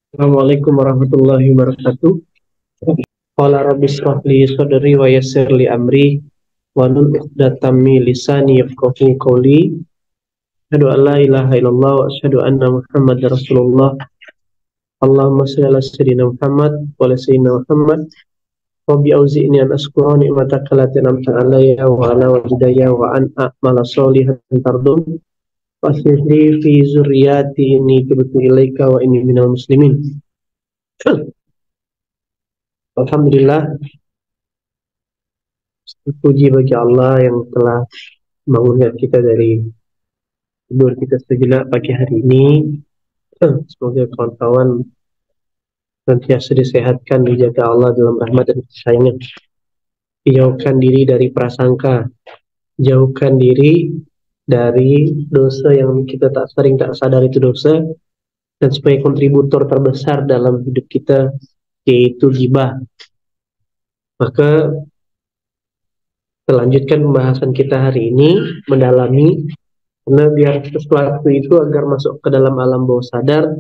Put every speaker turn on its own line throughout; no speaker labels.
Assalamualaikum warahmatullahi wabarakatuh. Qala rabbi shrah li sadri wa yassir li amri wahlul 'uqdatam min lisani yafqahu qawli. Asyhadu an la ilaha illallah wa asyhadu anna Muhammadar Rasulullah. Allahumma shalli ala sayyidina Muhammad wa ala sayyidina Muhammad. Rabbi auzi'ni an askura ni'mataka allati an'amta 'alayya wa ala walidayya wa an a'mala sholihan tardun. Waslih li fi dzurriyyati inni tubtu ilaika wa inni minal muslimin. Alhamdulillah, puji bagi Allah yang telah membangunkan kita dari tidur kita sejenak pagi hari ini. Semoga kawan-kawan senantiasa disehatkan, dijaga Allah dalam rahmat dan kasih-Nya. Dijauhkan diri dari prasangka, jauhkan diri dari dosa yang kita tak sadar itu dosa, dan sebagai kontributor terbesar dalam hidup kita yaitu ghibah. Maka kita lanjutkan pembahasan kita hari ini, mendalami, karena biar sesuatu itu agar masuk ke dalam alam bawah sadar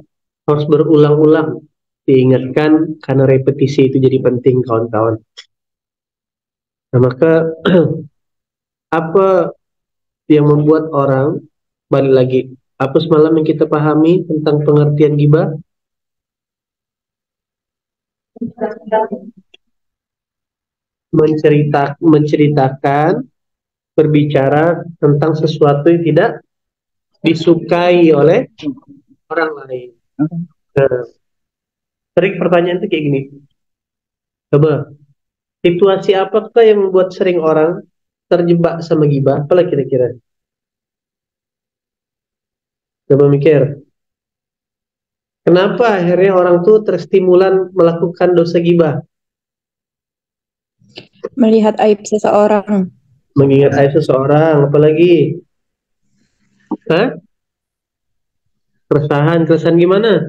harus berulang-ulang diingatkan, karena repetisi itu jadi penting kawan-kawan. Nah, maka apa yang membuat orang, balik lagi, apa semalam yang kita pahami tentang pengertian ghibah? Menceritakan, berbicara tentang sesuatu yang tidak disukai oleh orang lain. Nah, sering pertanyaan itu kayak gini. Coba, situasi apakah yang membuat sering orang terjebak sama ghibah? Apalah kira-kira? Coba mikir. Kenapa akhirnya orang tuh terstimulan melakukan dosa ghibah?
Melihat aib seseorang.
Mengingat aib seseorang, apalagi? Hah? Keresahan gimana?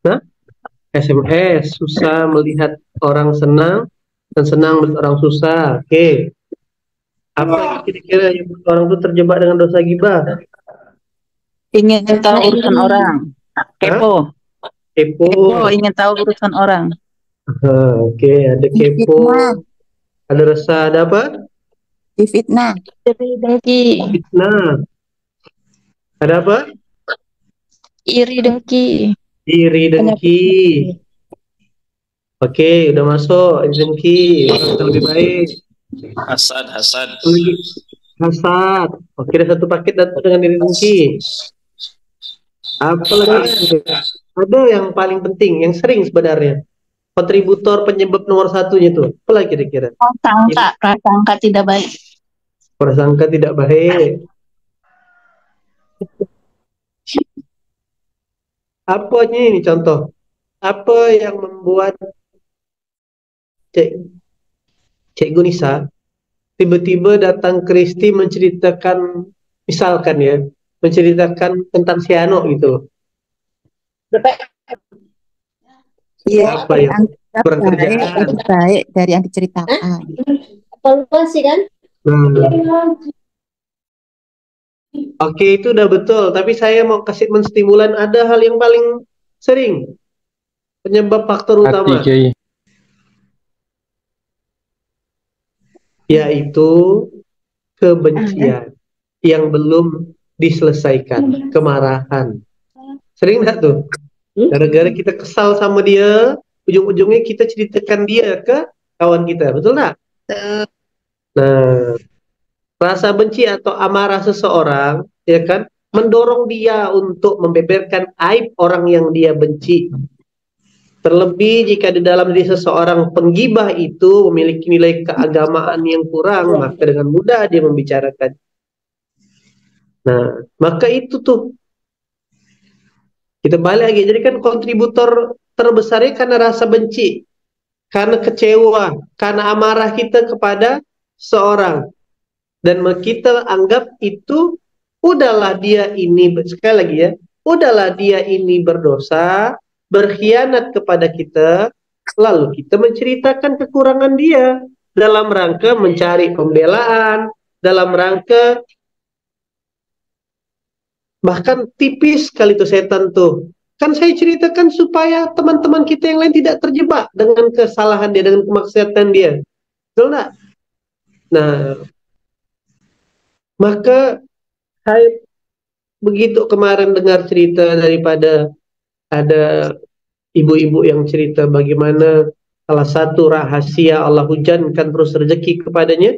Hah? SMS, susah melihat orang senang dan senang melihat orang susah. Oke. Apa kira-kira yang membuat orang tuh terjebak dengan dosa ghibah?
Ingin tahu urusan orang. Kepo.
Kepo.
Ingin tahu urusan orang.
Oke, ada kepo. Ada resah, ada apa?
Difitnah.
Fitnah. Ada apa?
Iri dengki.
Iri dengki. Oke, udah masuk. Iri dengki. Lebih baik.
Hasad.
Hasad. Oke, ada satu paket datang dengan iri dengki. Apa lagi? Ada yang paling penting, yang sering sebenarnya. Kontributor penyebab nomor satunya tuh. Apa lagi kira-kira?
Prasangka tidak baik.
Prasangka tidak baik. Apanya ini contoh? Apa yang membuat Cikgu Nisa tiba-tiba datang ke Kristi menceritakan, misalkan ya, menceritakan tentang si Ano gitu.
Iya,
apa yang kurang kerjaan?
Baik dari yang diceritakan.
Lupa sih kan?
Oke, itu udah betul. Tapi saya mau kasih menstimulan, ada hal yang paling sering penyebab faktor utama, yaitu kebencian yang belum diselesaikan, kemarahan. Sering nggak tuh? Gara-gara kita kesal sama dia, ujung-ujungnya kita ceritakan dia ke kawan kita, betul nggak? Nah, rasa benci atau amarah seseorang, ya kan, mendorong dia untuk membeberkan aib orang yang dia benci. Terlebih jika di dalam diri seseorang penggibah itu memiliki nilai keagamaan yang kurang, maka dengan mudah dia membicarakan. Nah, maka itu tuh kita balik lagi. Jadi kan kontributor terbesarnya karena rasa benci, karena kecewa, karena amarah kita kepada seorang. Dan kita anggap itu, udahlah dia ini, sekali lagi ya, udahlah dia ini berdosa, berkhianat kepada kita, lalu kita menceritakan kekurangan dia dalam rangka mencari pembelaan, dalam rangka Bahkan tipis sekali tuh setan tuh. Kan saya ceritakan supaya teman-teman kita yang lain tidak terjebak dengan kesalahan dia, dengan kemaksiatan dia. Betul nggak? Nah, maka saya begitu kemarin dengar cerita daripada ada ibu-ibu yang cerita bagaimana salah satu rahasia Allah hujankan terus rezeki kepadanya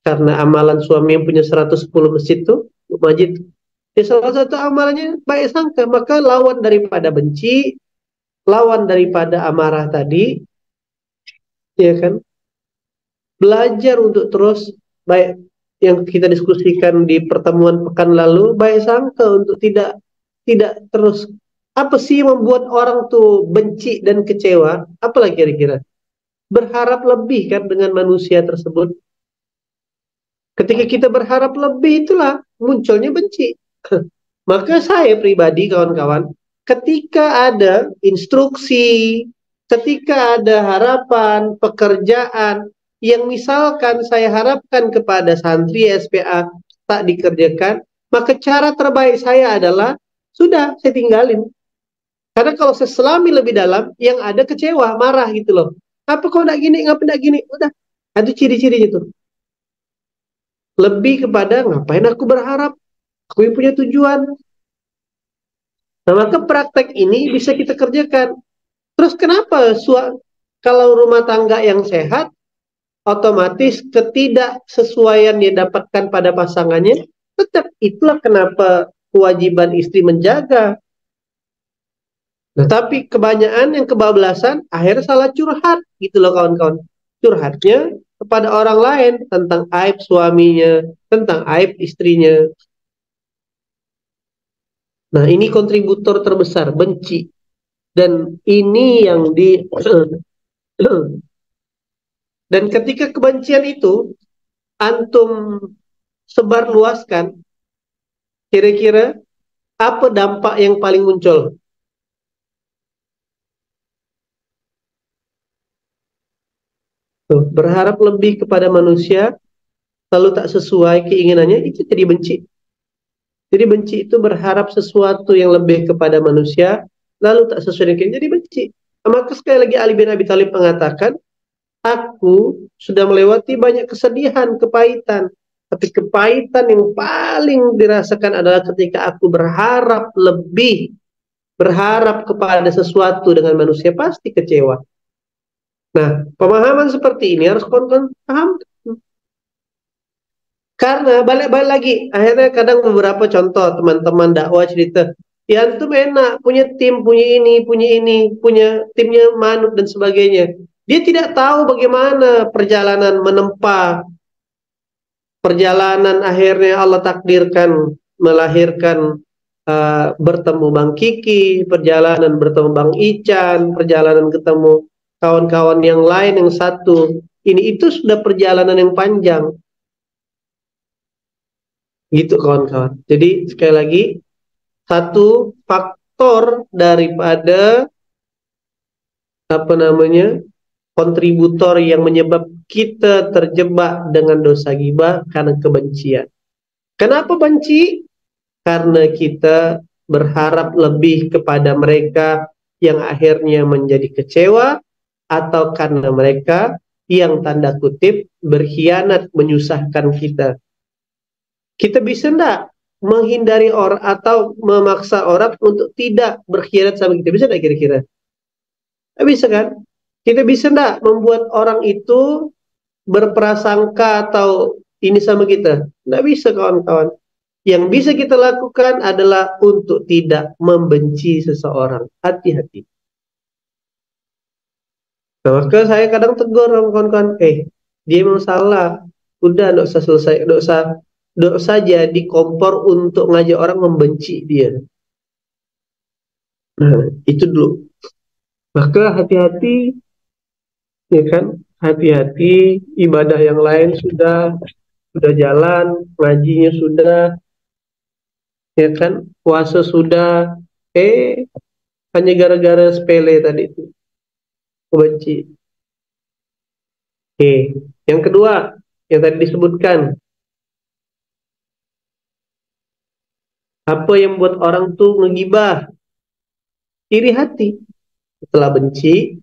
karena amalan suami yang punya 110 masjid tuh, masjid. Ya, salah satu amalannya baik sangka, maka lawan daripada benci, lawan daripada amarah tadi, ya kan? Belajar untuk terus baik yang kita diskusikan di pertemuan pekan lalu, baik sangka untuk tidak terus. Apa sih yang membuat orang tuh benci dan kecewa? Apalagi kira-kira? Berharap lebih kan dengan manusia tersebut. Ketika kita berharap lebih, itulah munculnya benci. Maka saya pribadi, kawan-kawan, ketika ada instruksi, ketika ada harapan, pekerjaan, yang misalkan saya harapkan kepada santri SPA tak dikerjakan, maka cara terbaik saya adalah, sudah, saya tinggalin. Karena kalau saya selami lebih dalam, yang ada kecewa, marah gitu loh. Apa kau nak gini, ngapa nak gini? Udah, itu ciri-cirinya tuh. Lebih kepada ngapain aku berharap, aku yang punya tujuan. Nah, maka praktek ini bisa kita kerjakan. Terus kenapa kalau rumah tangga yang sehat, otomatis ketidaksesuaian yang didapatkan pada pasangannya, tetap itulah kenapa kewajiban istri menjaga. Nah, tapi kebanyakan yang kebablasan, akhirnya salah curhat, gitu loh kawan-kawan. Curhatnya kepada orang lain tentang aib suaminya, tentang aib istrinya. Nah, ini kontributor terbesar, benci. Dan ini yang dan ketika kebencian itu antum sebarluaskan, kira-kira apa dampak yang paling muncul? Tuh, berharap lebih kepada manusia, lalu tak sesuai keinginannya, itu jadi benci. Jadi benci itu berharap sesuatu yang lebih kepada manusia, lalu tak sesuai dengan keinginan, jadi benci. Maka sekali lagi Ali bin Abi Thalib mengatakan, aku sudah melewati banyak kesedihan, kepahitan. Tapi kepahitan yang paling dirasakan adalah ketika aku berharap lebih, berharap kepada sesuatu dengan manusia, pasti kecewa. Nah, pemahaman seperti ini harus kawan-kawan paham. Karena balik-balik lagi, akhirnya kadang beberapa contoh teman-teman dakwah cerita, ya antum enak, punya tim, punya ini, punya timnya manut dan sebagainya. Dia tidak tahu bagaimana perjalanan menempa, perjalanan akhirnya Allah takdirkan melahirkan bertemu Bang Kiki, perjalanan bertemu Bang Ican, perjalanan ketemu kawan-kawan yang lain yang satu. Ini itu sudah perjalanan yang panjang. Gitu kawan-kawan. Jadi sekali lagi, satu faktor daripada apa namanya kontributor yang menyebab kita terjebak dengan dosa ghibah karena kebencian. Kenapa benci? Karena kita berharap lebih kepada mereka yang akhirnya menjadi kecewa, atau karena mereka yang tanda kutip berkhianat, menyusahkan kita. Kita bisa enggak menghindari orang atau memaksa orang untuk tidak berkhianat sama kita? Bisa enggak kira-kira? Bisa kan? Kita bisa enggak membuat orang itu berprasangka atau ini sama kita? Enggak bisa kawan-kawan. Yang bisa kita lakukan adalah untuk tidak membenci seseorang. Hati-hati. Nah, maka saya kadang tegur kawan-kawan, dia memang salah. Udah, enggak usah selesai, enggak usah jadi kompor untuk ngajak orang membenci dia. Nah, itu dulu. Maka hati-hati, ya kan? Hati-hati, ibadah yang lain sudah jalan, ngajinya sudah, ya kan? Puasa sudah, hanya gara-gara sepele tadi itu, benci. Yang kedua, yang tadi disebutkan, Apa yang buat orang tuh ngegibah? Iri hati. Setelah benci,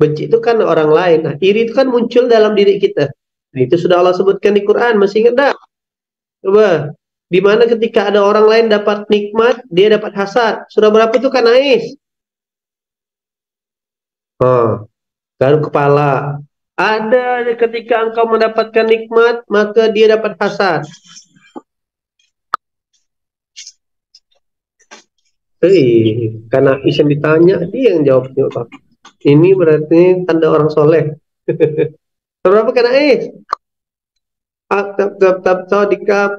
benci itu kan orang lain. Nah, iri itu kan muncul dalam diri kita. Nah, itu sudah Allah sebutkan di Quran. Masih ingat dah? Coba. Di mana ketika ada orang lain dapat nikmat, dia dapat hasad. Surah berapa itu kan Ais? Oh, garuk kepala. Ada ketika engkau mendapatkan nikmat, maka dia dapat hasad. Karena Isyan ditanya, dia yang jawabnya, Pak. Ini berarti tanda orang soleh. Berapa kena Ais? Tap dikap.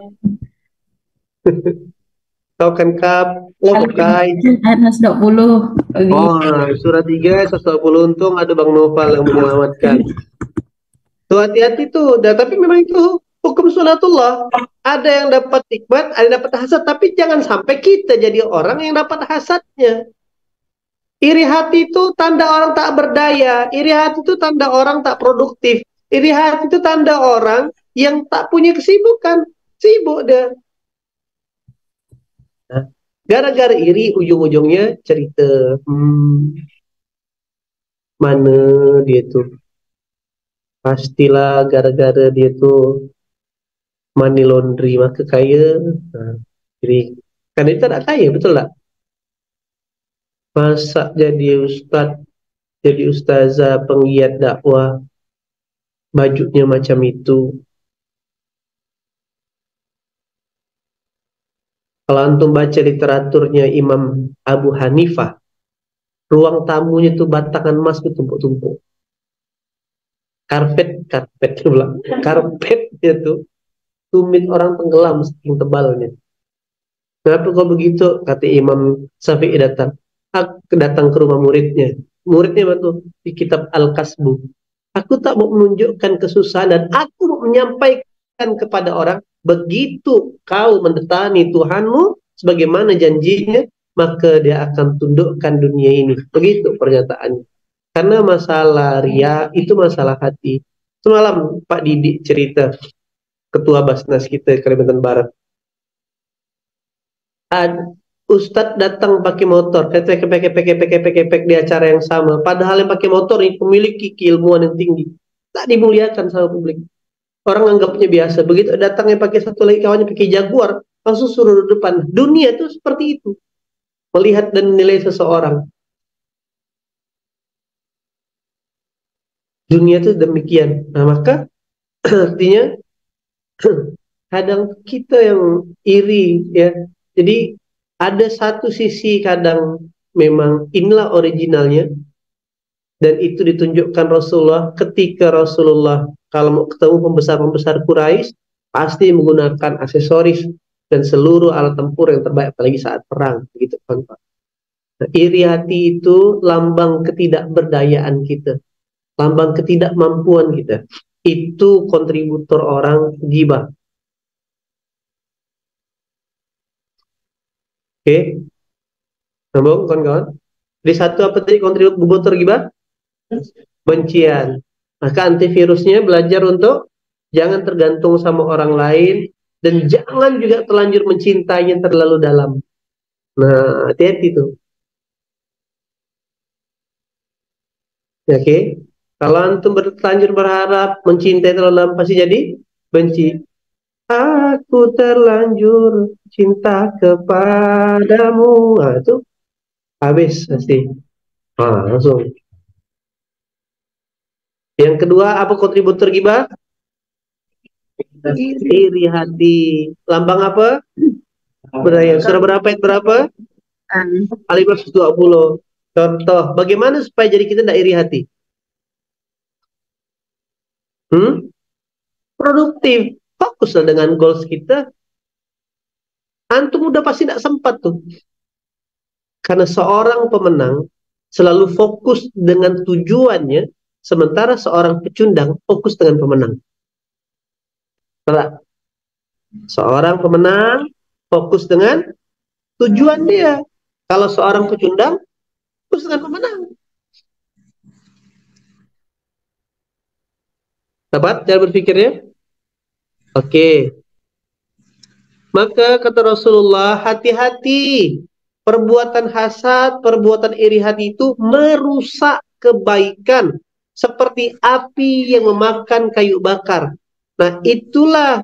Tahu kan kap? Lokai.
Ayat 120.
Oh, surat 3, 120 untung ada Bang Noval yang menyelamatkan. Tuh hati-hati tuh. Tapi memang itu hukum sunatullah. Ada yang dapat nikmat, ada yang dapat hasad. Tapi jangan sampai kita jadi orang yang dapat hasadnya. Iri hati itu tanda orang tak berdaya. Iri hati itu tanda orang tak produktif. Iri hati itu tanda orang yang tak punya kesibukan. Sibuk deh. Nah, gara-gara iri ujung-ujungnya cerita. Mana dia tuh? Pastilah gara-gara dia tuh money laundry maka kaya. Nah, jadi kan itu tak kaya, betul tak? Masa jadi ustaz, jadi ustazah, penggiat dakwah, bajunya macam itu. Kalau antum baca literaturnya Imam Abu Hanifah, ruang tamunya tuh batangan emas bertumpuk-tumpuk. Karpet dia bilang. Karpetnya tuh tumit orang tenggelam saking tebalnya. Kenapa kok begitu? Kata Imam Syafi'i datang. Aku datang ke rumah muridnya. Muridnya apa tuh? Di kitab Al-Kasbu. Aku tak mau menunjukkan kesusahan dan aku mau menyampaikan kepada orang, begitu kau mendatangi Tuhanmu sebagaimana janjinya, maka dia akan tundukkan dunia ini. Begitu pernyataannya. Karena masalah ria itu masalah hati. Semalam Pak Didik cerita, Ketua Basnas kita Kalimantan Barat. Ustadz datang pakai motor, kepek di acara yang sama. Padahal yang pakai motor ini memiliki keilmuan yang tinggi. Tak dimuliakan sama publik. Orang anggapnya biasa. Begitu datangnya pakai satu lagi kawannya pakai Jaguar, langsung suruh di depan. Dunia itu seperti itu. Melihat dan menilai seseorang. Dunia itu demikian. Nah, maka artinya kadang kita yang iri ya. Jadi ada satu sisi kadang memang inilah originalnya dan itu ditunjukkan Rasulullah ketika Rasulullah kalau mau ketemu pembesar-pembesar Quraisy pasti menggunakan aksesoris dan seluruh alat tempur yang terbaik apalagi saat perang begitu kan Pak. Nah, iri hati itu lambang ketidakberdayaan kita, lambang ketidakmampuan kita. Itu kontributor orang gibah. Oke, sambung kawan-kawan. Di satu apa tadi kontributor gibah? Bencian. Maka antivirusnya belajar untuk jangan tergantung sama orang lain dan jangan juga terlanjur mencintainya terlalu dalam. Nah, hati-hati tuh. Oke. Kalau antum terlanjur berharap mencintai terlalu dalam pasti jadi benci. Aku terlanjur cinta kepadamu. Nah, itu habis pasti. Nah, langsung. Yang kedua, apa kontributor gibah? Iri hati. Lambang apa? Berdaya. Surah berapa ayat berapa? Al-Imran 120. Contoh, bagaimana supaya jadi kita tidak iri hati? Produktif. Fokuslah dengan goals kita. Antum udah pasti tidak sempat tuh. Karena seorang pemenang selalu fokus dengan tujuannya, sementara seorang pecundang fokus dengan pemenang. Seorang pemenang fokus dengan tujuan dia. Kalau seorang pecundang fokus dengan pemenang. Dapat cara berpikirnya? Oke. Maka kata Rasulullah, hati-hati. Perbuatan hasad, perbuatan iri hati itu merusak kebaikan. Seperti api yang memakan kayu bakar. Nah, itulah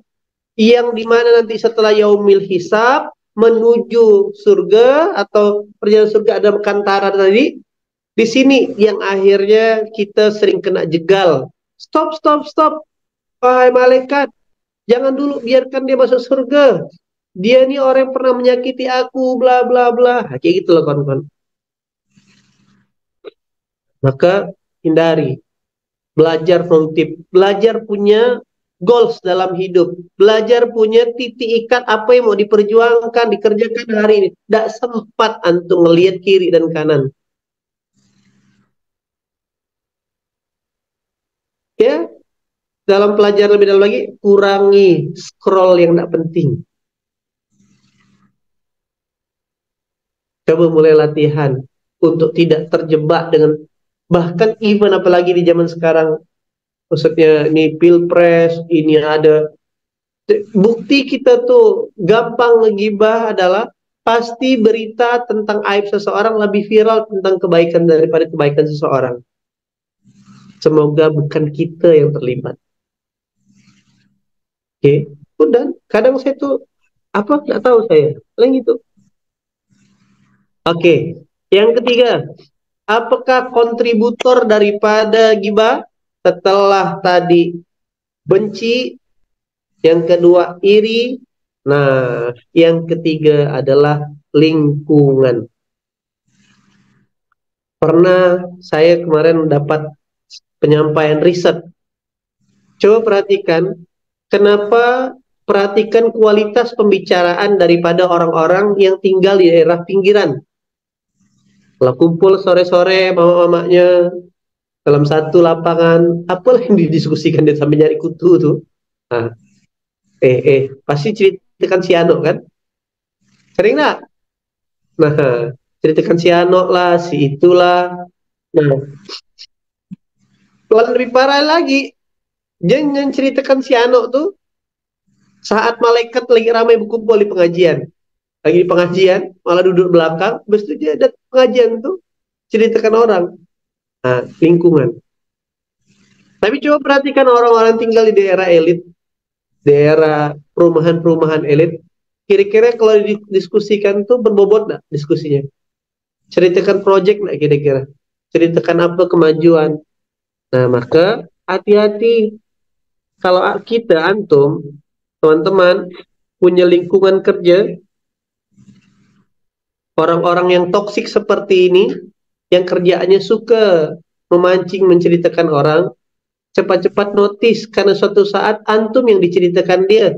yang dimana nanti setelah yaumil hisab menuju surga atau perjalanan surga ada kantara tadi. Di sini yang akhirnya kita sering kena jegal. Stop, stop, stop. Wahai malaikat, jangan dulu biarkan dia masuk surga. Dia ini orang yang pernah menyakiti aku, bla bla bla. Kayak gitu loh kawan-kawan. Maka hindari. Belajar produktif. Belajar punya goals dalam hidup. Belajar punya titik ikat apa yang mau diperjuangkan, dikerjakan hari ini. Tidak sempat antum melihat kiri dan kanan. Ya, dalam pelajaran lebih dalam lagi, kurangi scroll yang tidak penting. Coba mulai latihan untuk tidak terjebak dengan, bahkan even apalagi di zaman sekarang, maksudnya ini pilpres, ini ada bukti kita tuh gampang ngegibah adalah pasti berita tentang aib seseorang lebih viral tentang kebaikan daripada kebaikan seseorang. Semoga bukan kita yang terlibat. Oke, udah. Kadang saya tuh apa nggak tahu saya, lain gitu. Oke, yang ketiga, apakah kontributor daripada gibah setelah tadi benci, yang kedua iri, nah yang ketiga adalah lingkungan. Pernah saya kemarin dapat penyampaian riset. Coba perhatikan, kenapa perhatikan kualitas pembicaraan daripada orang-orang yang tinggal di daerah pinggiran. Kalau kumpul sore-sore mama-mamanya dalam satu lapangan, apa yang didiskusikan dia sampai nyari kutu tuh? Nah, pasti ceritakan si Ano kan? Sering nggak? Nah, ceritakan si Ano lah, si itulah. Nah, lebih parah lagi, jangan ceritakan si Ano tuh saat malaikat lagi ramai berkumpul di pengajian. Lagi di pengajian, malah duduk belakang, habis itu dia ada pengajian tuh, ceritakan orang. Nah, lingkungan. Tapi coba perhatikan orang-orang tinggal di daerah elit, daerah perumahan-perumahan elit, kira-kira kalau didiskusikan tuh berbobot nggak diskusinya? Ceritakan proyek nggak kira-kira? Ceritakan apa kemajuan? Nah, maka hati-hati kalau kita antum, teman-teman, punya lingkungan kerja, orang-orang yang toksik seperti ini, yang kerjaannya suka memancing menceritakan orang, cepat-cepat notice karena suatu saat antum yang diceritakan dia.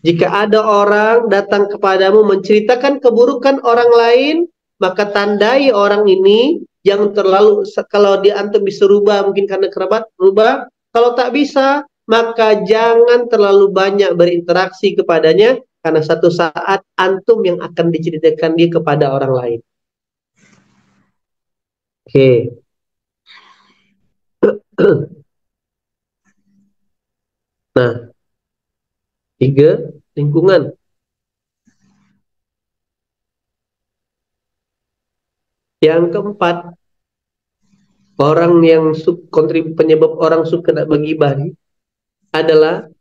Jika ada orang datang kepadamu menceritakan keburukan orang lain, maka tandai orang ini jangan terlalu, kalau dia antum bisa rubah mungkin karena kerabat, rubah. Kalau tak bisa, maka jangan terlalu banyak berinteraksi kepadanya karena satu saat antum yang akan diceritakan dia kepada orang lain. Oke. Nah, 3, lingkungan. Yang keempat, orang yang penyebab orang suka tidak menggibah adalah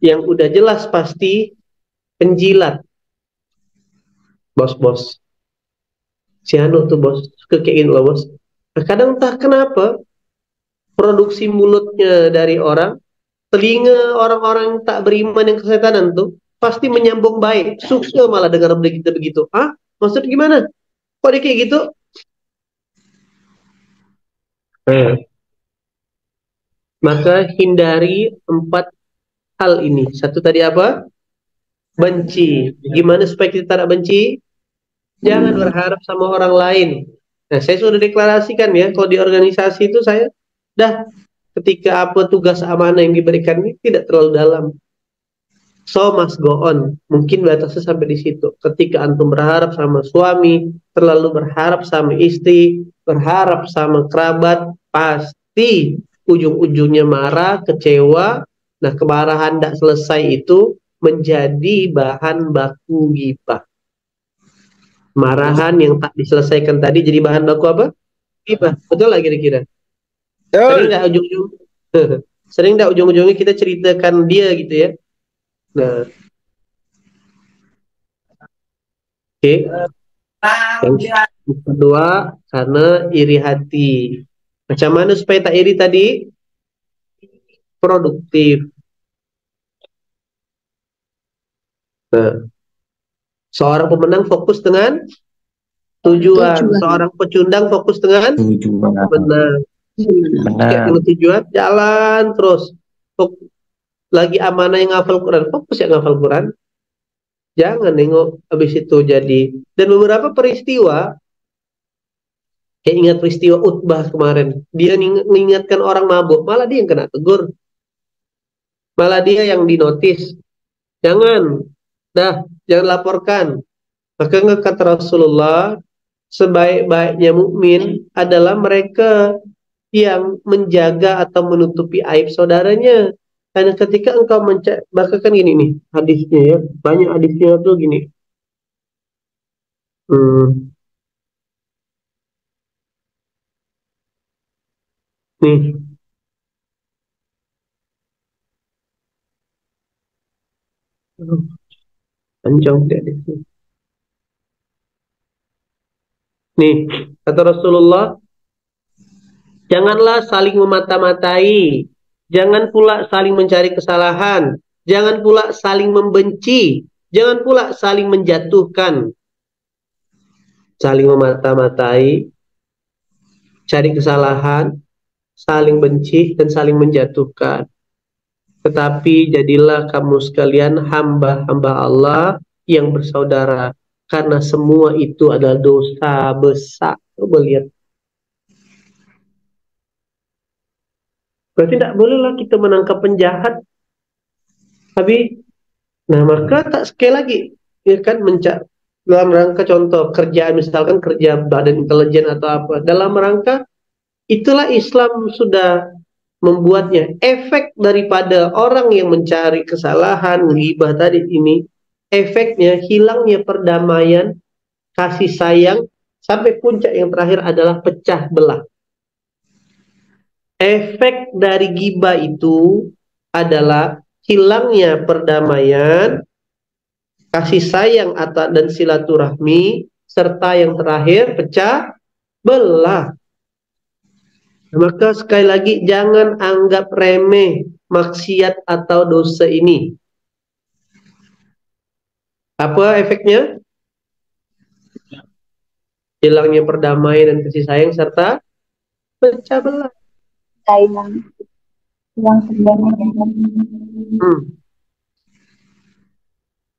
yang udah jelas pasti penjilat. Bos-bos. Si Anu tuh bos, suka kayak gini loh bos. Nah, kadang entah kenapa produksi mulutnya dari orang, telinga orang-orang yang tak beriman yang kesetanan tuh pasti menyambung baik. Suka malah dengar begitu-begitu. Ah, maksud gimana? Kok dia kayak gitu? Maka hindari 4 hal ini. Satu tadi apa? Benci. Gimana supaya kita tidak benci? Jangan berharap sama orang lain. Nah, saya sudah deklarasikan ya, kalau di organisasi itu saya ketika apa tugas amanah yang diberikan ini tidak terlalu dalam. So must go on. Mungkin batasnya sampai di situ. Ketika antum berharap sama suami, terlalu berharap sama istri, berharap sama kerabat, pasti ujung-ujungnya marah, kecewa. Nah, kemarahan tidak selesai itu menjadi bahan baku ghibah. Marahan yang tak diselesaikan tadi jadi bahan baku apa? Ghibah. Betul lah kira-kira. Sering nggak ujung-ujung sering nggak ujung-ujungnya kita ceritakan dia gitu ya. Nah, oke. Yang kedua, karena iri hati. Macam mana supaya tak iri tadi? Produktif. Nah, seorang pemenang fokus dengan tujuan. Seorang pecundang fokus dengan
Tujuan.
menang. Kayak dengan tujuan, jalan terus. Lagi amanah yang ngafal Quran, fokus ya ngafal Quran. Jangan nengok habis itu jadi. Dan beberapa peristiwa, kayak ingat peristiwa Utbah kemarin. Dia mengingatkan orang mabuk, malah dia yang kena tegur. Malah dia yang dinotis. Jangan, jangan laporkan. Maka kata Rasulullah, sebaik-baiknya mukmin adalah mereka yang menjaga atau menutupi aib saudaranya. Karena ketika engkau bahkan kan gini nih hadisnya ya, banyak hadisnya tuh gini. Nih, panjang deh hadisnya. Nih, kata Rasulullah, janganlah saling memata-matai, jangan pula saling mencari kesalahan, jangan pula saling membenci, jangan pula saling menjatuhkan. Saling memata-matai, cari kesalahan, saling benci, dan saling menjatuhkan. Tetapi jadilah kamu sekalian hamba-hamba Allah yang bersaudara, karena semua itu adalah dosa besar. Coba lihat. Berarti tidak bolehlah kita menangkap penjahat. Tapi, nah maka tak sekali lagi, ya kan, dalam rangka contoh kerjaan, misalkan kerja badan intelijen atau apa, dalam rangka itulah Islam sudah membuatnya. Efek daripada orang yang mencari kesalahan, ghibah tadi ini, efeknya hilangnya perdamaian, kasih sayang, sampai puncak yang terakhir adalah pecah belah. Efek dari ghibah itu adalah hilangnya perdamaian, kasih sayang dan silaturahmi, serta yang terakhir pecah belah. Maka sekali lagi jangan anggap remeh maksiat atau dosa ini. Apa efeknya? Hilangnya perdamaian dan kasih sayang serta pecah belah.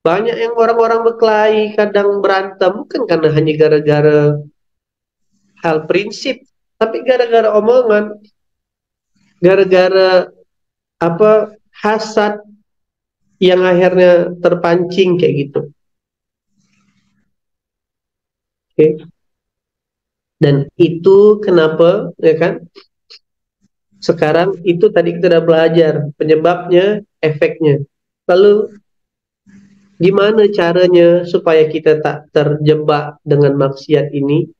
Banyak yang orang-orang berkelahi, kadang berantem, bukan karena hanya gara-gara hal prinsip, tapi gara-gara omongan, gara-gara hasad yang akhirnya terpancing kayak gitu. Oke. Dan itu kenapa, ya kan? Sekarang itu tadi kita udah belajar penyebabnya, efeknya. Lalu gimana caranya supaya kita tak terjebak dengan maksiat ini?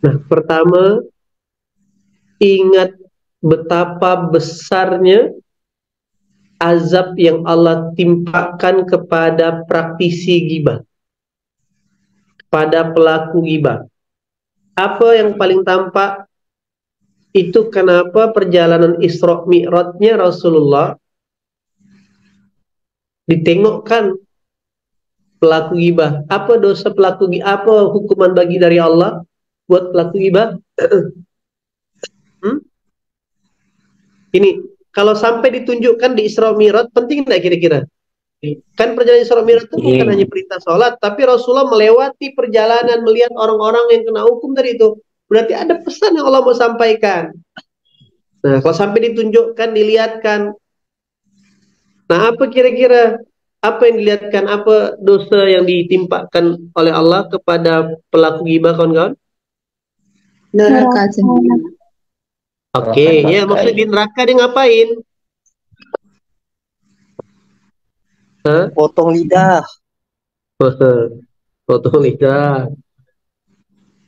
Nah, pertama, ingat betapa besarnya azab yang Allah timpakan kepada praktisi ghibah, pada pelaku ghibah. Apa yang paling tampak? Itu kenapa perjalanan Isra Mi'rajnya Rasulullah ditengokkan pelaku ghibah. Apa dosa pelaku ghibah? Apa hukuman bagi dari Allah buat pelaku ghibah? Ini kalau sampai ditunjukkan di Isra Mi'raj, penting nggak kira-kira? Kan perjalanan Isra Mi'raj itu bukan hanya perintah sholat, tapi Rasulullah melewati perjalanan melihat orang-orang yang kena hukum dari itu. Berarti ada pesan yang Allah mau sampaikan. Nah, kalau sampai ditunjukkan, dilihatkan, nah apa kira-kira? Apa yang dilihatkan? Apa dosa yang ditimpakan oleh Allah kepada pelaku ghibah, kawan-kawan?
Neraka.
Oke, ya maksudnya di neraka dia ngapain? Hah?
Potong lidah.
Potong lidah.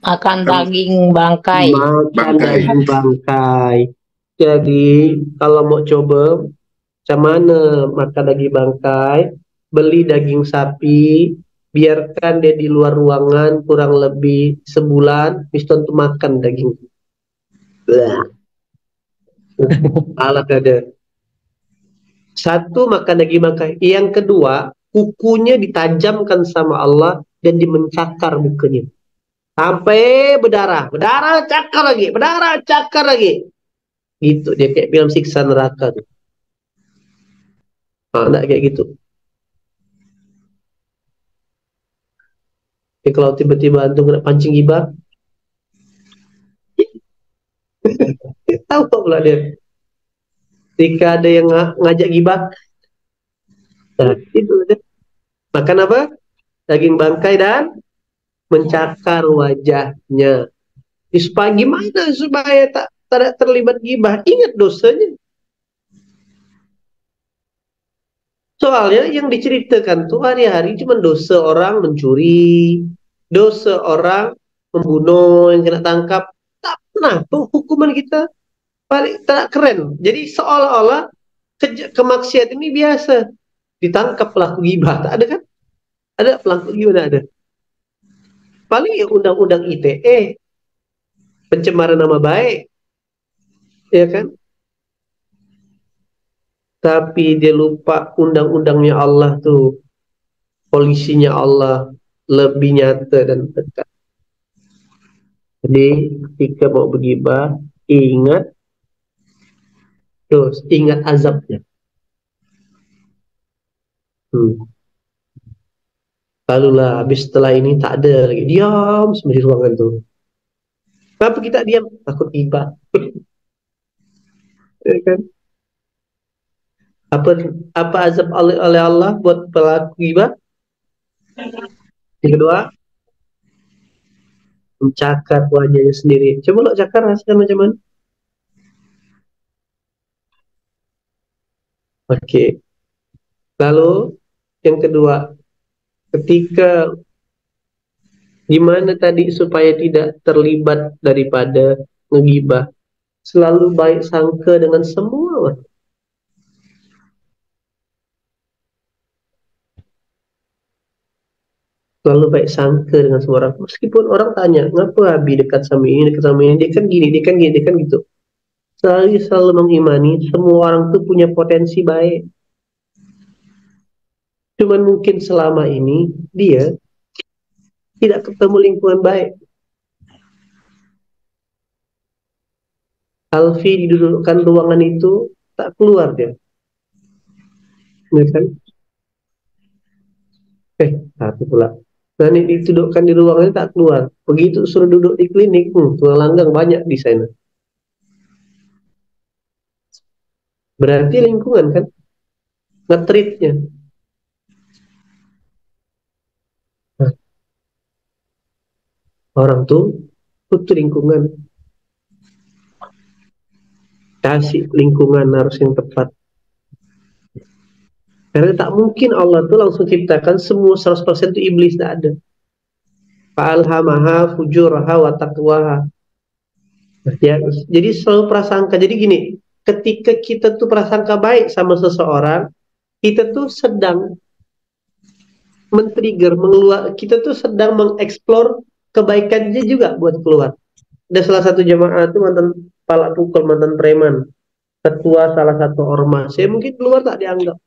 Makan daging bangkai.
Makan daging bangkai. Jadi kalau mau coba, macam mana makan daging bangkai? Beli daging sapi, biarkan dia di luar ruangan kurang lebih sebulan, habis itu makan daging. Alat ada. Satu, makan daging bangkai. Yang kedua, kukunya ditajamkan sama Allah dan dimencakar mukanya. Sampai berdarah, berdarah cakar lagi, berdarah cakar lagi. Gitu, dia kayak film siksa neraka tuh. Enggak kayak gitu. Jadi kalau tiba-tiba antum kena pancing gibah, tahu kok pula dia. Jika ada yang ngajak gibah, nah, itu aja. Makan apa? Daging bangkai dan mencakar wajahnya. Supaya gimana supaya tak terlibat gibah? Ingat dosanya. Soalnya yang diceritakan tuh hari-hari cuma dosa orang mencuri, dosa orang membunuh yang kena tangkap. Tak pernah tuh hukuman kita paling tak keren. Jadi seolah-olah kemaksiatan ini biasa. Ditangkap pelaku gibah, tak ada kan? Ada pelaku gibah, ada. Paling ya undang-undang ITE, pencemaran nama baik, ya kan? Tapi dia lupa undang-undangnya Allah tuh, polisinya Allah lebih nyata dan dekat. Jadi ketika mau bergibah, ingat terus, ingat azabnya. Lalu lah, habis setelah ini tak ada lagi, diam semua di ruangan tuh. Kenapa kita diam? Takut gibah. Ya kan? Apa azab oleh Allah buat pelaku gibah? Yang kedua, mencakar wajahnya sendiri. Coba lo cakar rasanya macam mana? Oke. Lalu yang kedua, ketika gimana tadi supaya tidak terlibat daripada ngegibah, selalu baik sangka dengan semua orang. Selalu baik sangka dengan semua orang. Meskipun orang tanya, ngapa Abi dekat sama ini, dia kan gini, dia kan gini, dia kan gitu. Selalu mengimani semua orang tuh punya potensi baik. Cuman mungkin selama ini dia tidak ketemu lingkungan baik. Alfi didudukkan ruangan itu tak keluar dia. Kan? Tapi pula. Nanti ditudukkan di ruangan tak keluar. Begitu suruh duduk di klinik, tulang langgang banyak di sana. Berarti lingkungan kan nge-treatnya. Orang tuh butuh lingkungan. Kasih lingkungan harus yang tepat. Karena tak mungkin Allah tuh langsung ciptakan semua 100% itu iblis, tak ada. Fa'alhamaha fujuraha wa taqwaha. Ya, jadi selalu prasangka. Jadi gini, ketika kita tuh prasangka baik sama seseorang, kita tuh sedang men-trigger, kita tuh sedang mengeksplor kebaikannya juga buat keluar. Ada salah satu jemaah tuh mantan pala pukul, mantan preman, ketua salah satu ormas. Saya mungkin keluar tak dianggap.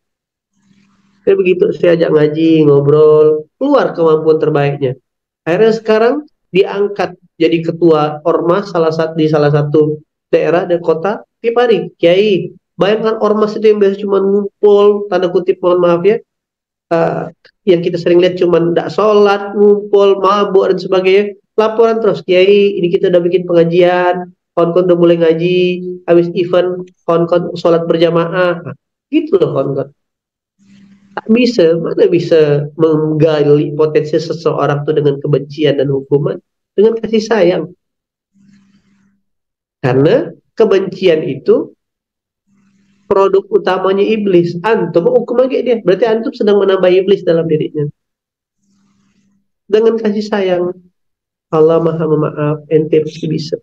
Tapi begitu saya ajak ngaji, ngobrol, keluar kemampuan terbaiknya. Akhirnya sekarang diangkat jadi ketua ormas di salah satu daerah dan kota. Tiap hari, kiai. Bayangkan ormas itu yang biasa cuma ngumpul, tanda kutip mohon maaf ya, yang kita sering lihat cuma tidak sholat, ngumpul, mabuk dan sebagainya. Laporan terus, kiai, ini kita udah bikin pengajian, kawan-kawan udah mulai ngaji, habis event, kawan-kawan sholat berjamaah. Gitu loh kawan-kawan. Tak bisa, mana bisa menggali potensi seseorang itu dengan kebencian dan hukuman, dengan kasih sayang. Karena kebencian itu produk utamanya iblis. Antum hukum lagi dia. Berarti antum sedang menambah iblis dalam dirinya. Dengan kasih sayang, Allah Maha Memaaf, ente pasti bisa.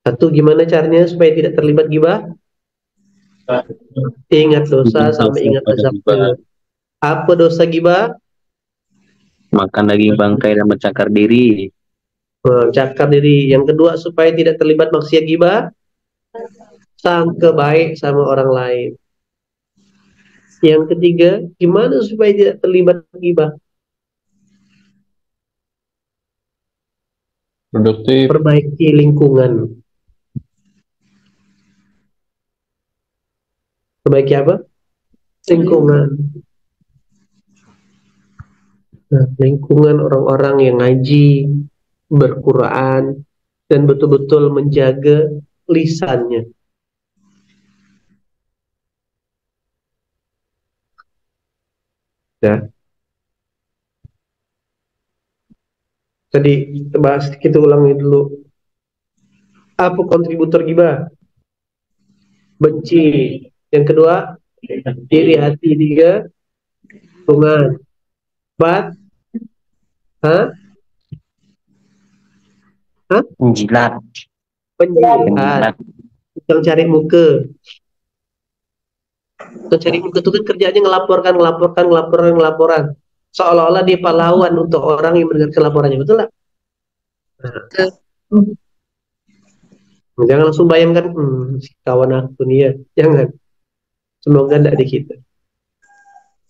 Satu, gimana caranya supaya tidak terlibat gibah? Ingat dosa sama ingat azabnya. Apa dosa gibah?
Makan daging bangkai dan mencakar diri.
Cakap diri. Yang kedua, supaya tidak terlibat maksiat gibah, sangka baik sama orang lain. Yang ketiga, gimana supaya tidak terlibat gibah?
Produktif.
Perbaiki lingkungan. Perbaiki apa? Lingkungan. Nah, lingkungan orang-orang yang ngaji, berquran, dan betul-betul menjaga lisannya. Ya. Tadi kita bahas, kita ulangi dulu. Apa kontributor gibah? Benci. Yang kedua, iri hati. Tiga, lingkungan. Empat,
Jilat.
penjilat. Yang cari muka. Yang cari muka itu kan kerjanya ngelaporkan. Seolah-olah dia pahlawan untuk orang yang mendengarkan laporannya, betul lah? Jangan langsung bayangkan, si kawan aku nih ya. Jangan. Semoga tidak di kita.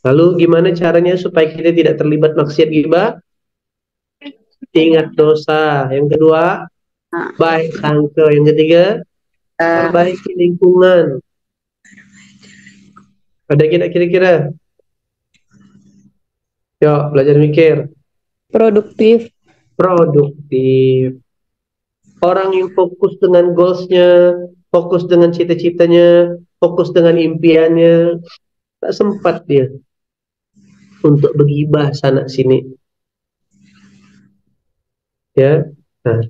Lalu gimana caranya supaya kita tidak terlibat maksiat ghibah? Ingat dosa. Yang kedua, baik sangka. Yang ketiga, perbaiki lingkungan. Ada tidak kira-kira? Yuk, belajar mikir.
Produktif.
Orang yang fokus dengan goalsnya, fokus dengan cita-citanya, fokus dengan impiannya, tak sempat dia untuk bergibah sana sini. Ya, nah,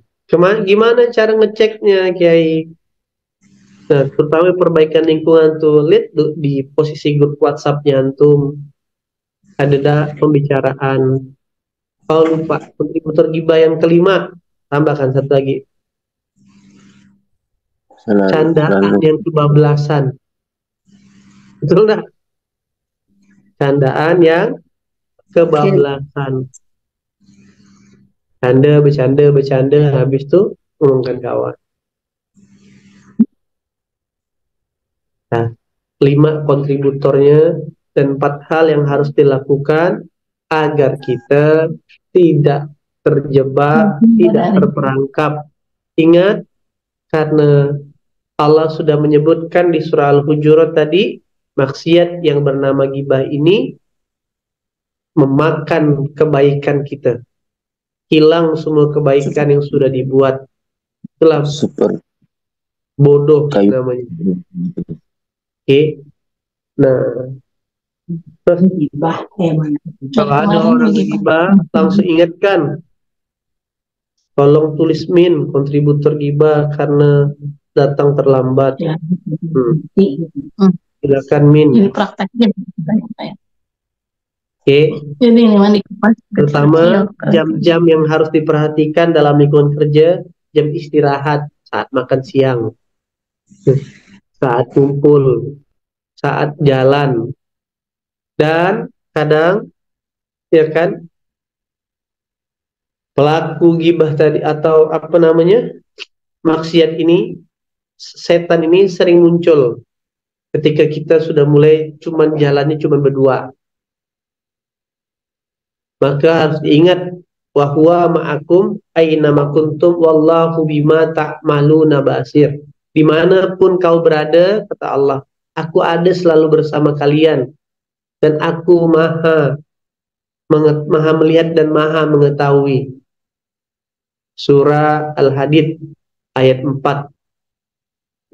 gimana cara ngeceknya, Kiai? Nah, terutama perbaikan lingkungan tuh, lihat di posisi grup WhatsApp-nya antum, ada pembicaraan. Kalau lupa kontributor gibah yang kelima, tambahkan satu lagi. Candaan yang kebablasan. Betul nggak? Candaan yang kebablasan. Bercanda, habis itu ngomongkan kawan. Nah, 5 kontributornya dan 4 hal yang harus dilakukan agar kita tidak terjebak, tidak terperangkap. Ingat, karena Allah sudah menyebutkan di surah Al-Hujurat tadi, maksiat yang bernama ghibah ini memakan kebaikan kita. Hilang semua kebaikan yang sudah dibuat. Itulah
Super.
bodoh
Kayu.
namanya. Oke. Nah, kalau ada orang ghibah, langsung ingatkan. Tolong tulis min kontributor ghibah karena datang terlambat. Silakan min.
Jadi prakteknya.
Oke.
Jadi ini
Pertama, jam-jam yang harus diperhatikan dalam lingkungan kerja, jam istirahat, saat makan siang, saat kumpul, saat jalan, dan kadang, ya kan, pelaku ghibah tadi atau apa namanya, maksiat ini, setan ini sering muncul ketika kita sudah mulai jalannya cuma berdua. Maka harus diingat, wa huwa ma'akum aina ma kuntum wallahu bima ta'maluna basir. Dimanapun kau berada, kata Allah, aku ada selalu bersama kalian dan aku maha melihat dan maha mengetahui. Surah Al-Hadid ayat 4.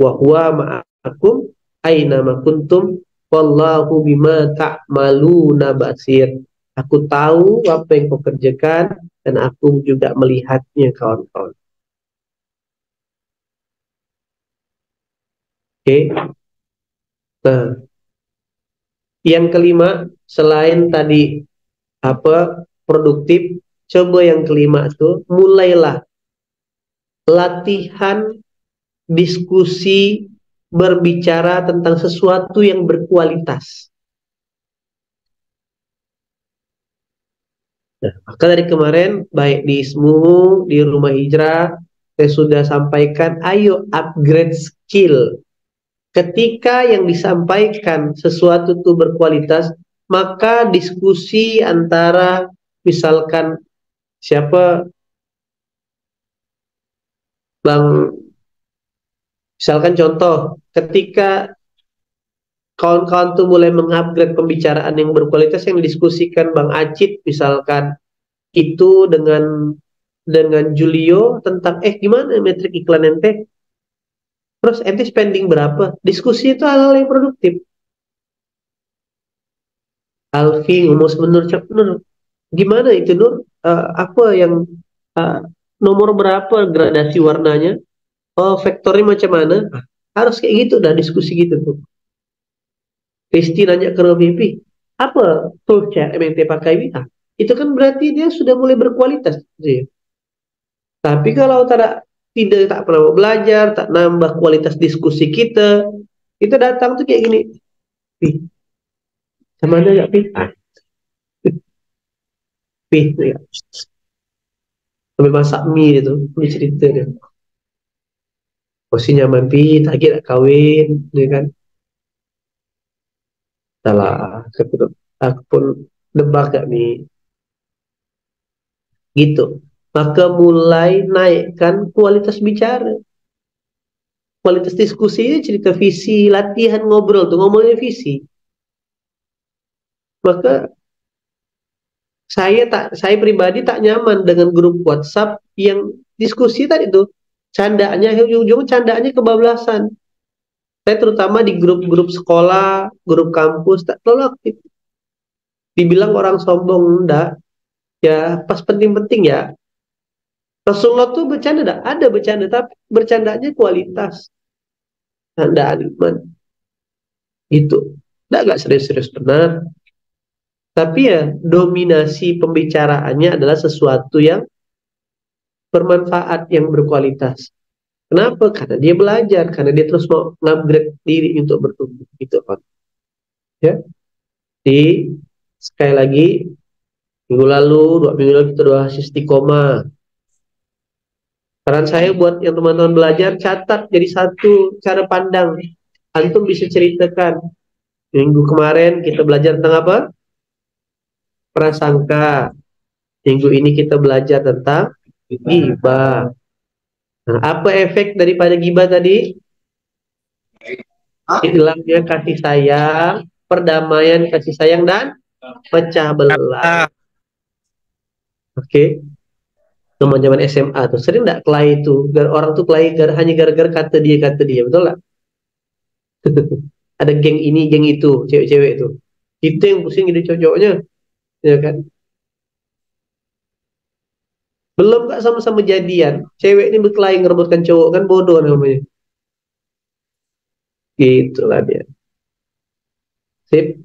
Wa huwa ma'akum aina ma kuntum wallahu bima ta'maluna basir. Aku tahu apa yang kau kerjakan dan aku juga melihatnya, kawan-kawan. Oke. Nah, yang kelima selain tadi produktif, coba yang kelima tuh mulailah latihan diskusi berbicara tentang sesuatu yang berkualitas. Nah, maka dari kemarin baik di ISMU, di Rumah Hijrah, saya sudah sampaikan, ayo upgrade skill. Ketika yang disampaikan sesuatu itu berkualitas, maka diskusi antara misalkan siapa Bang, misalkan contoh, ketika kawan-kawan tuh mulai mengupgrade pembicaraan yang berkualitas yang didiskusikan Bang Acit misalkan itu dengan Julio tentang gimana metrik iklan ente, terus ente spending berapa, diskusi itu hal-hal yang produktif. Alfi ngomong sebenarnya Nur, gimana itu Nur, apa yang nomor berapa gradasi warnanya, vektornya macam mana, harus kayak gitu dah diskusi gitu tuh. Kristi nanya ke Robipi, apa toolcha yang ente pakai ini? Itu kan berarti dia sudah mulai berkualitas gitu. Tapi kalau tak pernah mau belajar, tak nambah kualitas diskusi kita datang tuh kayak gini, Pi, sama aja gak Pi? Pi, ya. Sampai masak mie itu, ini cerita dia. Posisi nyaman Pi, tak kira kawin, ya kan? Salah, aku pun debak gak nih, gitu. Maka mulai naikkan kualitas bicara, kualitas diskusi, cerita visi, latihan ngobrol tuh ngomongin visi. Maka saya pribadi tak nyaman dengan grup WhatsApp yang diskusi tadi tuh candanya ujung-ujung candanya kebablasan. Saya terutama di grup-grup sekolah, grup kampus tak terlalu aktif. Dibilang orang sombong enggak, ya pas penting-penting ya. Rasulullah tuh bercanda enggak? Ada bercanda, tapi bercandanya kualitas. Candaan iman. Gitu. Enggak serius-serius benar. Tapi ya dominasi pembicaraannya adalah sesuatu yang bermanfaat, yang berkualitas. Kenapa? Karena dia belajar, karena dia terus mau upgrade diri untuk bertumbuh gitu kan. Ya. Sekali lagi minggu lalu, 2 minggu lalu kita bahas istiqomah. Saran saya buat yang teman-teman belajar, catat jadi satu cara pandang. Antum bisa ceritakan. Minggu kemarin kita belajar tentang apa? Prasangka. Minggu ini kita belajar tentang ghibah. Nah, apa efek daripada ghibah tadi? Hilangnya kasih sayang, perdamaian kasih sayang, dan pecah belah. Oke. Zaman-zaman SMA tuh sering nggak kelahi itu, orang tuh kelahi hanya gara-gara kata dia, betul nggak? Ada geng ini, geng itu, cewek-cewek itu. Itu yang pusing jadi cowok-cowoknya, ya kan? Belum nggak sama-sama jadian, cewek ini berkelahi ngerebutkan cowok, kan bodoh namanya. Gitulah dia. Sip.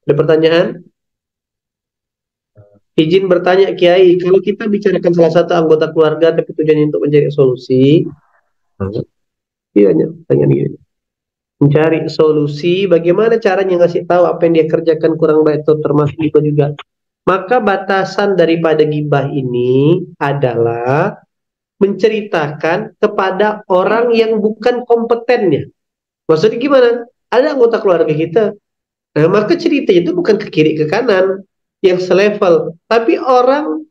Ada pertanyaan? Izin bertanya Kiai, kalau kita bicarakan salah satu anggota keluarga tapi tujuannya untuk mencari solusi, iya, tanya gini. Mencari solusi, bagaimana caranya ngasih tahu apa yang dia kerjakan kurang baik atau termasuk gibah juga. Maka batasan daripada gibah ini adalah menceritakan kepada orang yang bukan kompetennya. Maksudnya gimana? Ada anggota keluarga kita, nah maka cerita itu bukan ke kiri ke kanan yang selevel, tapi orang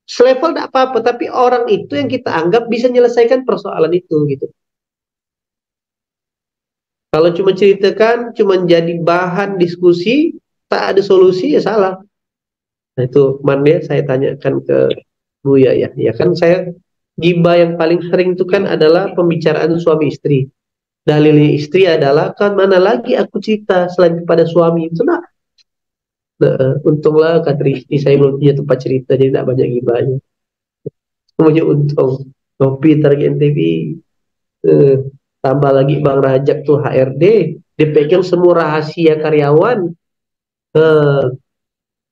selevel tidak apa-apa, tapi orang itu yang kita anggap bisa menyelesaikan persoalan itu gitu. Kalau cuma ceritakan, cuma jadi bahan diskusi, tak ada solusi, ya salah. Nah itu mana saya tanyakan ke Buya ya. Ya kan saya gibah yang paling sering itu kan adalah pembicaraan suami istri. Dalilnya istri adalah, kan mana lagi aku cerita selain kepada suami. Itu nah, untunglah kata istri saya belum punya tempat cerita, jadi tidak banyak gibahnya. Semuanya untung. Kopi target NTV. tambah lagi Bang Rajak tuh HRD, dia pegang semua rahasia karyawan.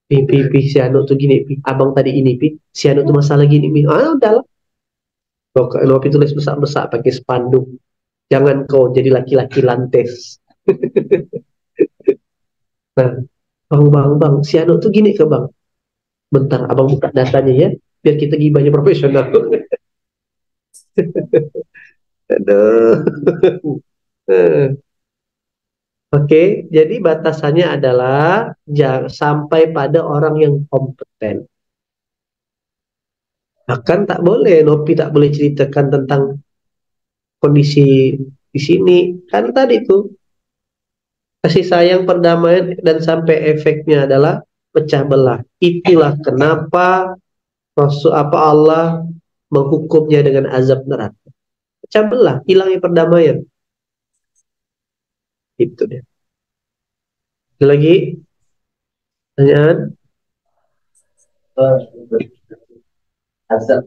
Pi, si Anu tuh gini, Pi. Abang tadi ini, Pi. Si Anu tuh masalah gini, Pi. Udahlah. Nopi tulis besar-besar pakai spanduk. Jangan kau jadi laki-laki lantes. Nah, bang, si Anu tuh gini ke bang. Bentar, abang buka datanya ya, biar kita gibahnya profesional. Aduh. Oke, jadi batasannya adalah sampai pada orang yang kompeten. Bahkan tak boleh, Nopi tak boleh ceritakan tentang kondisi di sini. Kan tadi tuh kasih sayang, perdamaian, dan sampai efeknya adalah pecah belah. Itulah kenapa Allah menghukumnya dengan azab neraka. Pecah belah, hilangnya perdamaian. Itu dia. Ada lagi pertanyaan? Azab.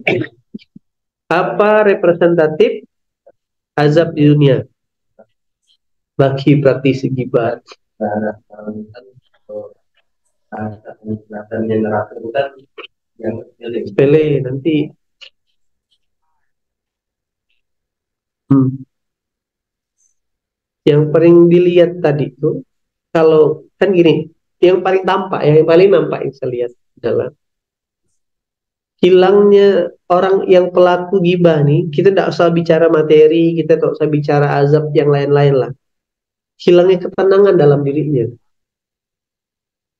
Apa representatif azab di dunia bagi praktisi gibat? Sepele nanti. Yang paling dilihat tadi tuh, kalau kan gini, yang paling tampak, yang paling nampak yang saya lihat adalah hilangnya orang yang pelaku gibah nih. Kita tidak usah bicara materi, kita tidak usah bicara azab yang lain-lain lah. Hilangnya ketenangan dalam dirinya.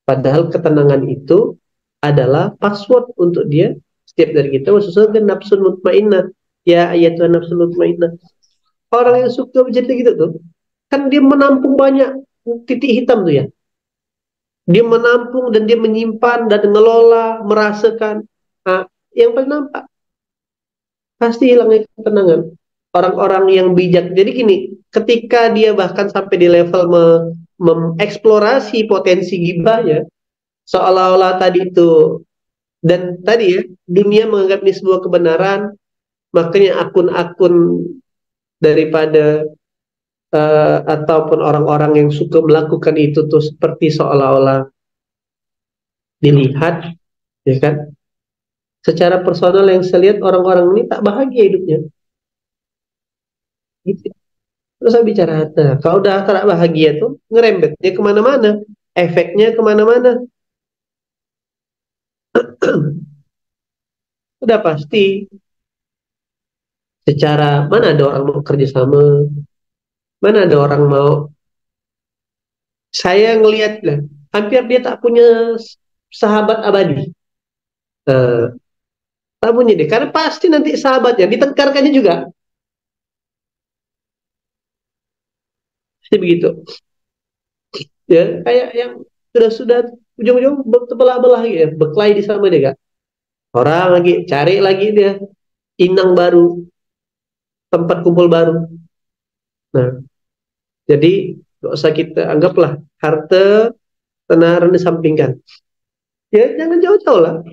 Padahal ketenangan itu adalah password untuk dia. Setiap dari kita masuk surga nafsun mutmainnah. Ya ayatuhan nafsun mutmainnah. Orang yang suka bercerita gitu tuh, kan dia menampung banyak titik hitam tuh ya. Dia menampung dan dia menyimpan dan mengelola, merasakan. Nah, yang paling nampak pasti hilangnya ketenangan. Orang-orang yang bijak. Jadi gini, ketika dia bahkan sampai di level mengeksplorasi potensi gibahnya, seolah-olah tadi itu, dan tadi ya, dunia menganggap ini sebuah kebenaran, makanya akun-akun daripada ataupun orang-orang yang suka melakukan itu tuh seperti seolah-olah dilihat, ya kan? Secara personal yang saya lihat orang-orang ini tak bahagia hidupnya. Gitu. Terus saya bicara, nah, kalau udah tak bahagia tuh ngerembetnya kemana-mana, efeknya kemana-mana. Udah pasti. Secara mana ada orang mau kerja sama, mana ada orang mau. Saya ngelihat lah, hampir dia tak punya sahabat abadi. Tak punya deh, karena pasti nanti sahabatnya ditengkarkannya juga. Jadi begitu. Ya, kayak yang sudah ujung-ujung terbelah-belah gitu ya, berkelahi di sama dia, Kak. Orang lagi cari lagi dia inang baru, tempat kumpul baru. Nah, jadi gak usah kita anggaplah harta tenaran disampingkan. Ya jangan jauh-jauh lah.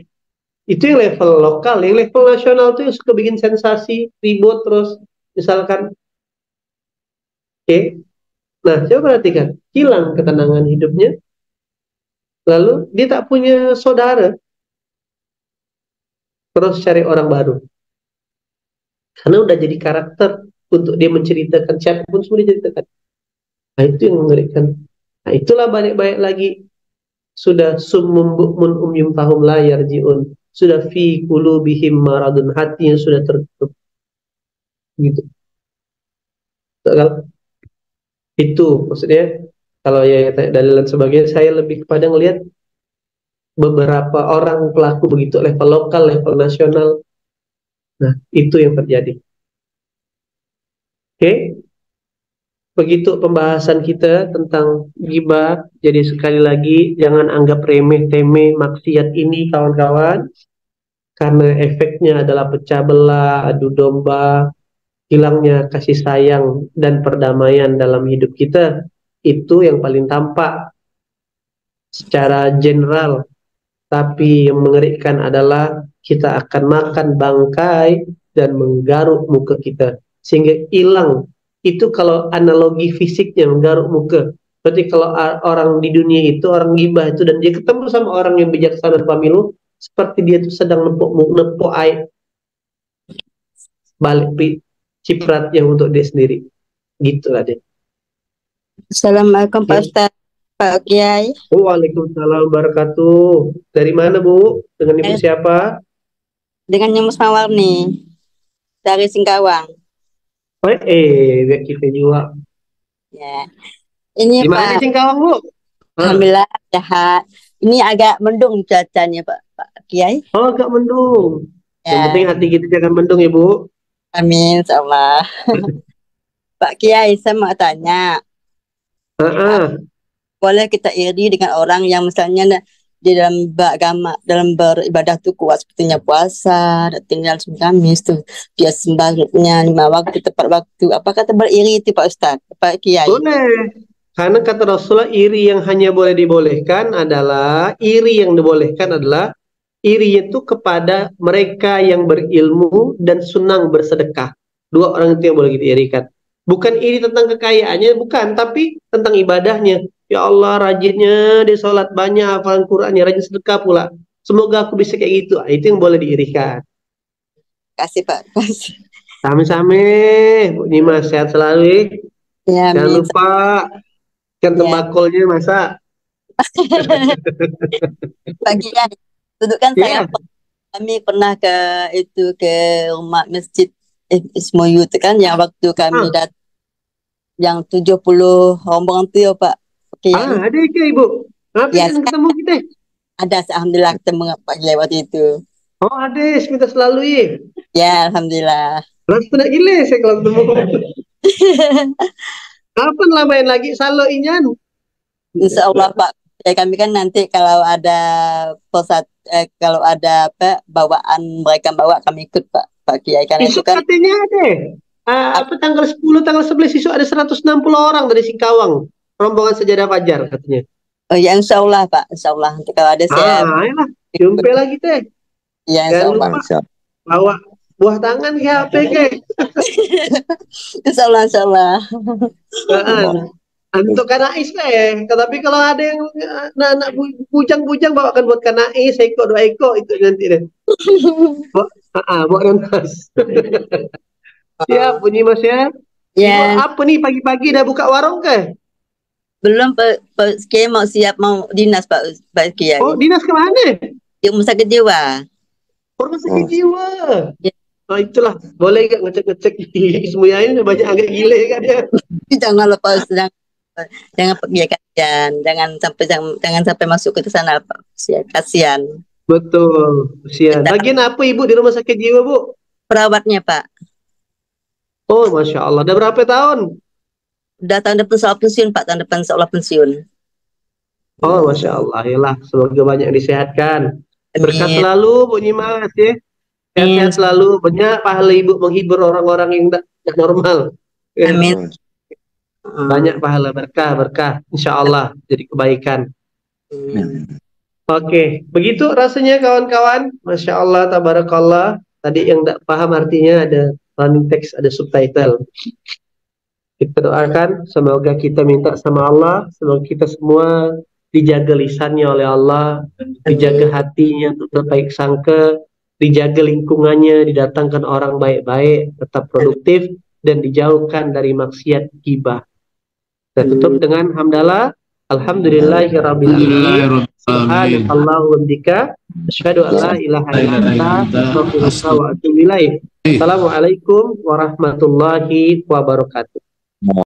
Itu yang level lokal, yang level nasional tuh yang suka bikin sensasi, ribut terus, misalkan. Oke. Nah, coba perhatikan, hilang ketenangan hidupnya, lalu dia tak punya saudara, terus cari orang baru. Karena udah jadi karakter untuk dia menceritakan, siapapun semua diceritakan. Nah, itu yang mengerikan. Nah, itulah balik-balik lagi. Sudah summum bukmun umyum fahum la yarji'un. Sudah fi qulubihim maradun, hatinya sudah tertutup. Gitu. Itu maksudnya, kalau ya dalil dan sebagainya, saya lebih kepada ngelihat beberapa orang pelaku begitu, level lokal, level nasional. Nah, itu yang terjadi. Oke. Begitu pembahasan kita tentang ghibah. Jadi sekali lagi, jangan anggap remeh-temeh maksiat ini kawan-kawan. Karena efeknya adalah pecah belah, adu domba, hilangnya kasih sayang dan perdamaian dalam hidup kita. Itu yang paling tampak secara general. Tapi yang mengerikan adalah kita akan makan bangkai dan menggaruk muka kita, sehingga hilang itu kalau analogi fisiknya menggaruk muka. Berarti kalau orang di dunia itu, orang gibah itu, dan dia ketemu sama orang yang bijaksana dan pemilu, seperti dia itu sedang nepuk air balik cipratnya untuk dia sendiri. Gitu lah dia.
Assalamualaikum Pak Ustaz, Pak Kiai.
Waalaikumsalam wabarakatuh. Dari mana Bu? Dengan Ibu siapa?
Dengan Nyemus Mawarni dari Singkawang.
Biar kita juga.
Ya. Ini
Di mana
Pak,
Singkawang Bu?
alhamdulillah sehat. Ini agak mendung cuacanya Pak Kiai.
Oh, agak mendung. Yang
Ya.
penting hati kita jangan mendung ya Bu.
Amin, insyaallah. Pak Kiai, saya mau tanya, boleh kita iri dengan orang yang misalnya di dalam beragama, dalam beribadah tuh kuat, sepertinya puasa, tinggal Kamis tuh dia sembahnya 5 waktu tepat waktu. Apakah kita beriri itu Pak Ustaz, Pak Kiai?
Boleh. Karena kata Rasulullah, iri yang hanya boleh dibolehkan adalah iri itu kepada mereka yang berilmu dan senang bersedekah. Dua orang itu yang boleh kita irikan. Bukan iri tentang kekayaannya, bukan, tapi tentang ibadahnya. Ya Allah, rajinnya dia sholat banyak, hafalan Qur'annya, rajin sedekah pula. Semoga aku bisa kayak gitu. Itu yang boleh diirikan.
Kasih Pak, kasih.
Same-same, Bu Nyimas, sehat selalu.
Ya,
Jangan
amin.
lupa kan tembakolnya masa.
Pak Kiai, tunjukkan
Iya.
kami pernah ke rumah masjid Ismoyu itu kan, yang waktu kami datang yang 70 rombongan itu ya Pak Kiai.
Ada ke Ibu? Apa
Ya,
yang ketemu kita?
Ada, alhamdulillah ketemu Pak Kiai waktu itu.
Oh, ada, minta selalu ya.
Ya, alhamdulillah.
Langsung nak gila saya kalau ketemu. Kapan lah main lagi salo inyan?
Insya Allah Pak Kiai, kami kan nanti kalau ada kalau ada bawaan mereka bawa, kami ikut Pak Kiai, karena itu
Besok
kan
katanya ada. Tanggal 10, tanggal 11 besok ada 160 orang dari Singkawang. Rombongan Sejadah Fajar katanya.
oh ya, insya Allah Pak, insya Allah nanti kalau ada saya
Ayolah, jumpa lagi teh.
ya, insya
Jangan
Allah.
lupa bawa buah tangan ke HP ke.
Insya Allah, insya Allah.
Untuk kanais tapi kalau ada yang anak bujang-bujang bawakan buat kanais, ekor 2 ekor itu nanti deh. Buat nanti. Siap, bunyi Mas ya.
Ya,
Apa nih pagi-pagi dah buka warung ke?
belum Pak Kiai, mau siap mau dinas Pak Kiai.
Oh, dinas kemana?
Di rumah sakit jiwa.
Rumah sakit jiwa.
Ya.
Oh, itulah. Boleh gak ngecek-ngecek di semuanya ini banyak agak gile kan ya.
Jangan lepas, jangan pergi kasihan, jangan sampai masuk ke sana Pak. Kasihan.
Betul. Kasihan. Bagian apa Ibu di rumah sakit jiwa, Bu?
Perawatnya Pak.
Oh, Masya Allah. Udah berapa tahun?
Udah tahun depan soal pensiun Pak, tahun depan soal pensiun.
Oh, Masya Allah. Yalah, semoga banyak disehatkan. Berkah
Amin.
selalu, Bu Nyimas ya. Sehat-sehat selalu. Banyak pahala Ibu menghibur orang-orang yang tidak normal. Ya.
Amin.
Banyak pahala, berkah. Insya Allah jadi kebaikan. Oke, begitu rasanya kawan-kawan. Masya Allah, tabarakallah. Tadi yang tidak paham artinya ada running text, ada subtitle. Kita doakan, semoga kita minta sama Allah, semoga kita semua dijaga lisannya oleh Allah, dijaga hatinya untuk berbaik sangka, dijaga lingkungannya, didatangkan orang baik-baik, tetap produktif, dan dijauhkan dari maksiat ghibah. Kita tutup dengan hamdalah, alhamdulillahirabbil alamin, subhanallahu wa bihamdika, asyhadu an la ilaha illa anta, astaghfiruka wa atubu ilaik. Assalamualaikum warahmatullahi wabarakatuh.